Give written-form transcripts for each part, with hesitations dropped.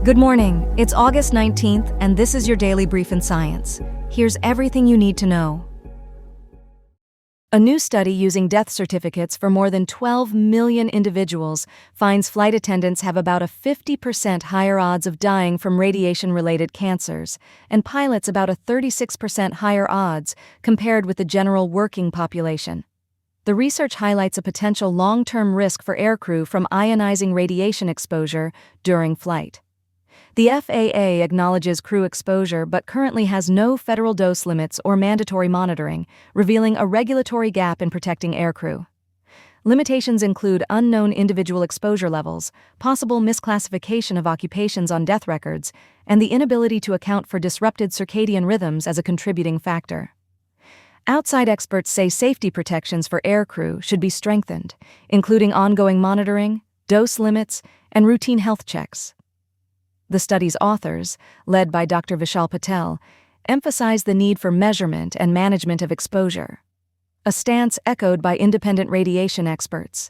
Good morning, it's August 19th, and this is your Daily Brief in Science. Here's everything you need to know. A new study using death certificates for more than 12 million individuals finds flight attendants have about a 50% higher odds of dying from radiation-related cancers, and pilots about a 36% higher odds compared with the general working population. The research highlights a potential long-term risk for aircrew from ionizing radiation exposure during flight. The FAA acknowledges crew exposure but currently has no federal dose limits or mandatory monitoring, revealing a regulatory gap in protecting aircrew. Limitations include unknown individual exposure levels, possible misclassification of occupations on death records, and the inability to account for disrupted circadian rhythms as a contributing factor. Outside experts say safety protections for aircrew should be strengthened, including ongoing monitoring, dose limits, and routine health checks. The study's authors, led by Dr. Vishal Patel, emphasize the need for measurement and management of exposure, a stance echoed by independent radiation experts.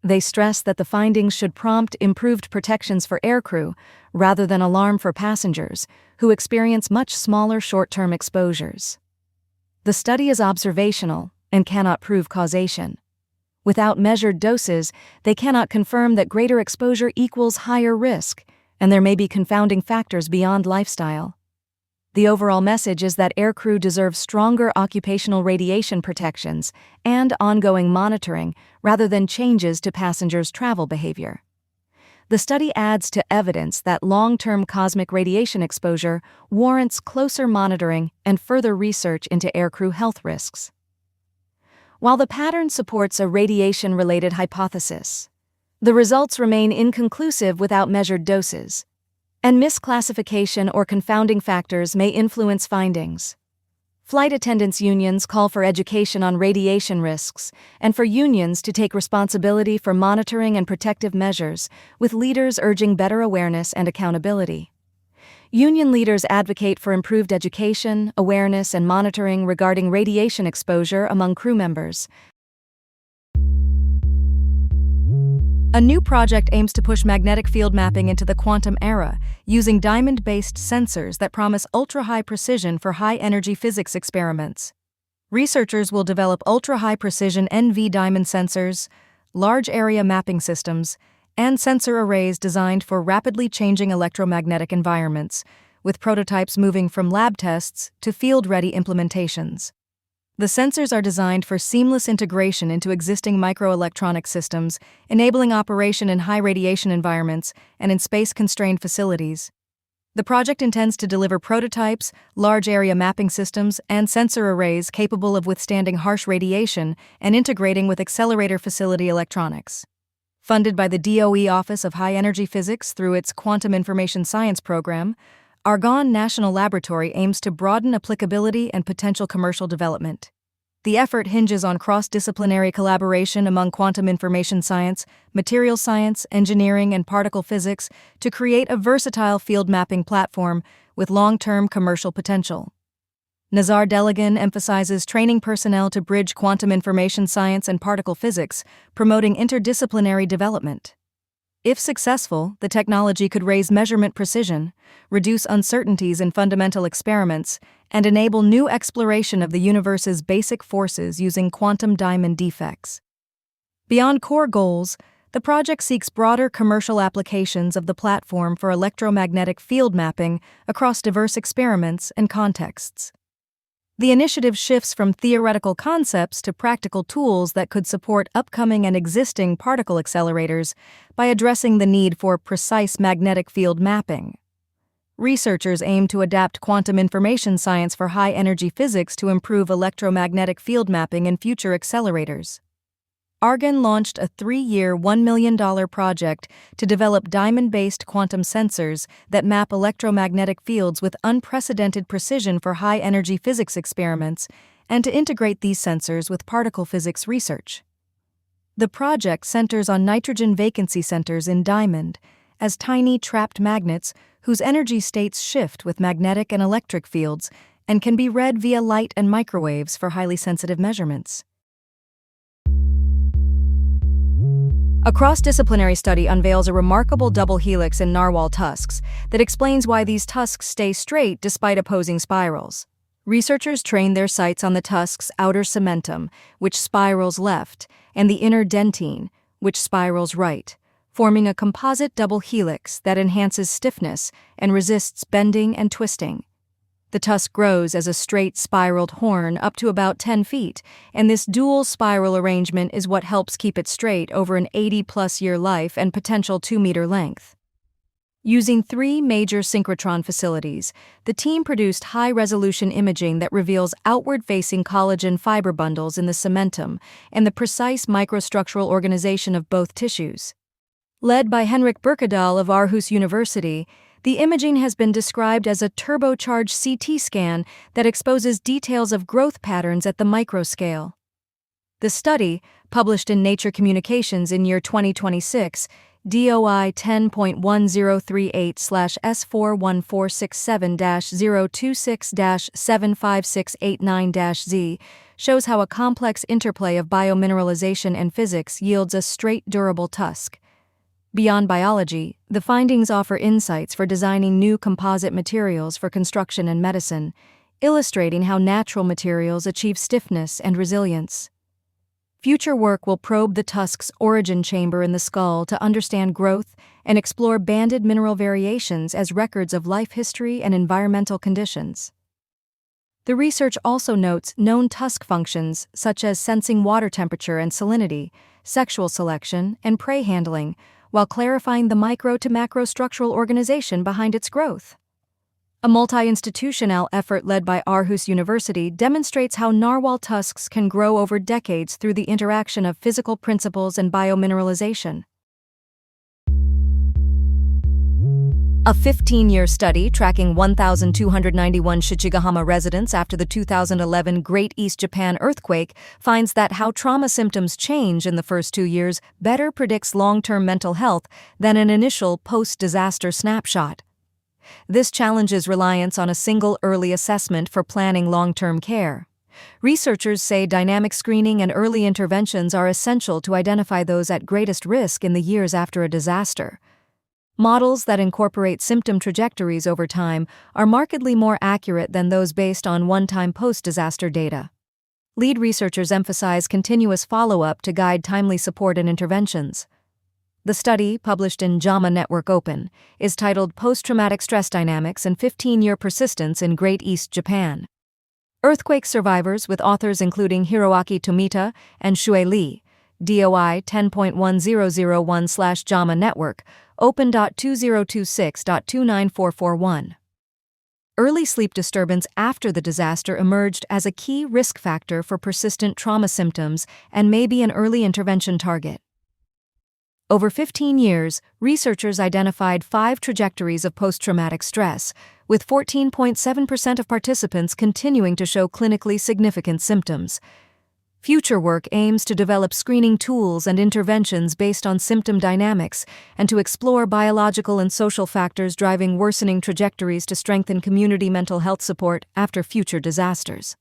They stress that the findings should prompt improved protections for aircrew rather than alarm for passengers who experience much smaller short-term exposures. The study is observational and cannot prove causation. Without measured doses, they cannot confirm that greater exposure equals higher risk, and there may be confounding factors beyond lifestyle. The overall message is that aircrew deserve stronger occupational radiation protections and ongoing monitoring rather than changes to passengers' travel behavior. The study adds to evidence that long-term cosmic radiation exposure warrants closer monitoring and further research into aircrew health risks. While the pattern supports a radiation-related hypothesis, the results remain inconclusive without measured doses, and misclassification or confounding factors may influence findings. Flight attendants' unions call for education on radiation risks and for unions to take responsibility for monitoring and protective measures, with leaders urging better awareness and accountability. Union leaders advocate for improved education, awareness, and monitoring regarding radiation exposure among crew members. A new project aims to push magnetic field mapping into the quantum era, using diamond-based sensors that promise ultra-high precision for high-energy physics experiments. Researchers will develop ultra-high-precision NV diamond sensors, large-area mapping systems, and sensor arrays designed for rapidly changing electromagnetic environments, with prototypes moving from lab tests to field-ready implementations. The sensors are designed for seamless integration into existing microelectronic systems, enabling operation in high-radiation environments and in space-constrained facilities. The project intends to deliver prototypes, large-area mapping systems, and sensor arrays capable of withstanding harsh radiation and integrating with accelerator facility electronics. Funded by the DOE Office of High Energy Physics through its Quantum Information Science program, Argonne National Laboratory aims to broaden applicability and potential commercial development. The effort hinges on cross-disciplinary collaboration among quantum information science, material science, engineering, and particle physics to create a versatile field mapping platform with long-term commercial potential. Nazar Deligan emphasizes training personnel to bridge quantum information science and particle physics, promoting interdisciplinary development. If successful, the technology could raise measurement precision, reduce uncertainties in fundamental experiments, and enable new exploration of the universe's basic forces using quantum diamond defects. Beyond core goals, the project seeks broader commercial applications of the platform for electromagnetic field mapping across diverse experiments and contexts. The initiative shifts from theoretical concepts to practical tools that could support upcoming and existing particle accelerators by addressing the need for precise magnetic field mapping. Researchers aim to adapt quantum information science for high-energy physics to improve electromagnetic field mapping in future accelerators. Argonne launched a 3-year, $1 million project to develop diamond-based quantum sensors that map electromagnetic fields with unprecedented precision for high-energy physics experiments and to integrate these sensors with particle physics research. The project centers on nitrogen vacancy centers in diamond as tiny trapped magnets whose energy states shift with magnetic and electric fields and can be read via light and microwaves for highly sensitive measurements. A cross-disciplinary study unveils a remarkable double helix in narwhal tusks that explains why these tusks stay straight despite opposing spirals. Researchers trained their sights on the tusk's outer cementum, which spirals left, and the inner dentine, which spirals right, forming a composite double helix that enhances stiffness and resists bending and twisting. The tusk grows as a straight spiraled horn up to about 10 feet, and this dual spiral arrangement is what helps keep it straight over an 80-plus-year life and potential 2-meter length. Using 3 major synchrotron facilities, the team produced high-resolution imaging that reveals outward-facing collagen fiber bundles in the cementum and the precise microstructural organization of both tissues. Led by Henrik Berkedal of Aarhus University, the imaging has been described as a turbocharged CT scan that exposes details of growth patterns at the microscale. The study, published in Nature Communications in year 2026, DOI 10.1038/S41467-026-75689-Z, shows how a complex interplay of biomineralization and physics yields a straight, durable tusk. Beyond biology, the findings offer insights for designing new composite materials for construction and medicine, illustrating how natural materials achieve stiffness and resilience. Future work will probe the tusk's origin chamber in the skull to understand growth and explore banded mineral variations as records of life history and environmental conditions. The research also notes known tusk functions such as sensing water temperature and salinity, sexual selection, and prey handling, while clarifying the micro to macro structural organization behind its growth. A multi-institutional effort led by Aarhus University demonstrates how narwhal tusks can grow over decades through the interaction of physical principles and biomineralization. A 15-year study tracking 1,291 Shichigahama residents after the 2011 Great East Japan earthquake finds that how trauma symptoms change in the first 2 years better predicts long-term mental health than an initial post-disaster snapshot. This challenges reliance on a single early assessment for planning long-term care. Researchers say dynamic screening and early interventions are essential to identify those at greatest risk in the years after a disaster. Models that incorporate symptom trajectories over time are markedly more accurate than those based on one-time post-disaster data. Lead researchers emphasize continuous follow-up to guide timely support and interventions. The study, published in JAMA Network Open, is titled Post-Traumatic Stress Dynamics and 15-Year Persistence in Great East Japan. Earthquake survivors, with authors including Hiroaki Tomita and Shuei Li, DOI 10.1001/JAMA Network, Open.2026.29441. Early sleep disturbance after the disaster emerged as a key risk factor for persistent trauma symptoms and may be an early intervention target. Over 15 years, researchers identified 5 trajectories of post-traumatic stress, with 14.7% of participants continuing to show clinically significant symptoms. Future work aims to develop screening tools and interventions based on symptom dynamics and to explore biological and social factors driving worsening trajectories to strengthen community mental health support after future disasters.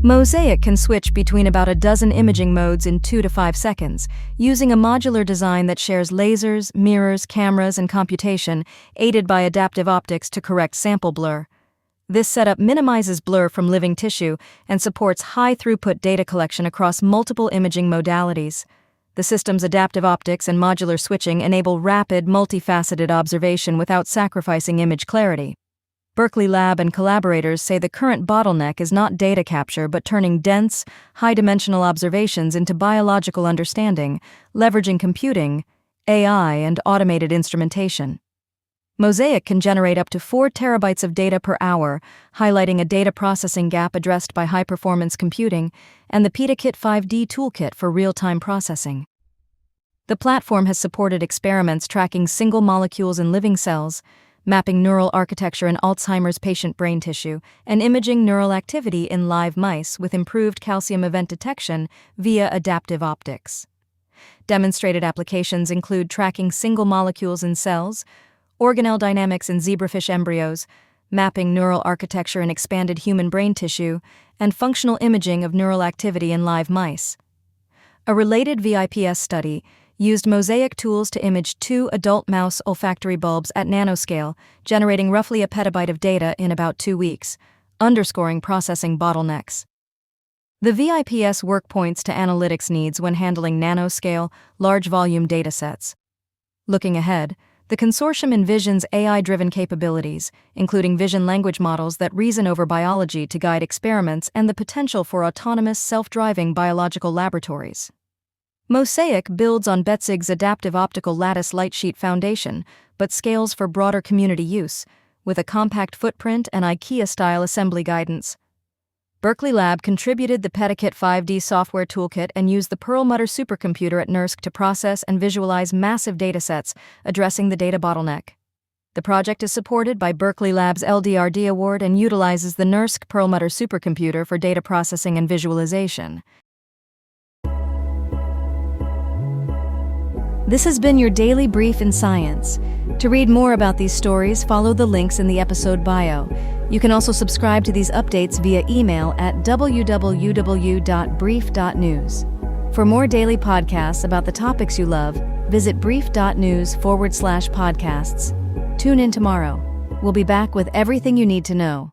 Mosaic can switch between about a dozen imaging modes in 2 to 5 seconds, using a modular design that shares lasers, mirrors, cameras, and computation, aided by adaptive optics to correct sample blur. This setup minimizes blur from living tissue and supports high-throughput data collection across multiple imaging modalities. The system's adaptive optics and modular switching enable rapid, multifaceted observation without sacrificing image clarity. Berkeley Lab and collaborators say the current bottleneck is not data capture but turning dense, high-dimensional observations into biological understanding, leveraging computing, AI, and automated instrumentation. Mosaic can generate up to 4 terabytes of data per hour, highlighting a data processing gap addressed by high-performance computing and the PetaKit 5D toolkit for real-time processing. The platform has supported experiments tracking single molecules in living cells, mapping neural architecture in Alzheimer's patient brain tissue, and imaging neural activity in live mice with improved calcium event detection via adaptive optics. Demonstrated applications include tracking single molecules in cells, organelle dynamics in zebrafish embryos, mapping neural architecture in expanded human brain tissue, and functional imaging of neural activity in live mice. A related VIPS study used mosaic tools to image 2 adult mouse olfactory bulbs at nanoscale, generating roughly a petabyte of data in about 2 weeks, underscoring processing bottlenecks. The VIPS work points to analytics needs when handling nanoscale, large-volume datasets. Looking ahead, the consortium envisions AI-driven capabilities, including vision language models that reason over biology to guide experiments and the potential for autonomous, self-driving biological laboratories. Mosaic builds on Betzig's adaptive optical lattice light sheet foundation, but scales for broader community use, with a compact footprint and IKEA-style assembly guidance. Berkeley Lab contributed the Pedikit 5D software toolkit and used the Perlmutter supercomputer at NERSC to process and visualize massive datasets, addressing the data bottleneck. The project is supported by Berkeley Lab's LDRD award and utilizes the NERSC Perlmutter supercomputer for data processing and visualization. This has been your daily brief in science. To read more about these stories, follow the links in the episode bio. You can also subscribe to these updates via email at www.brief.news. For more daily podcasts about the topics you love, visit brief.news/podcasts. Tune in tomorrow. We'll be back with everything you need to know.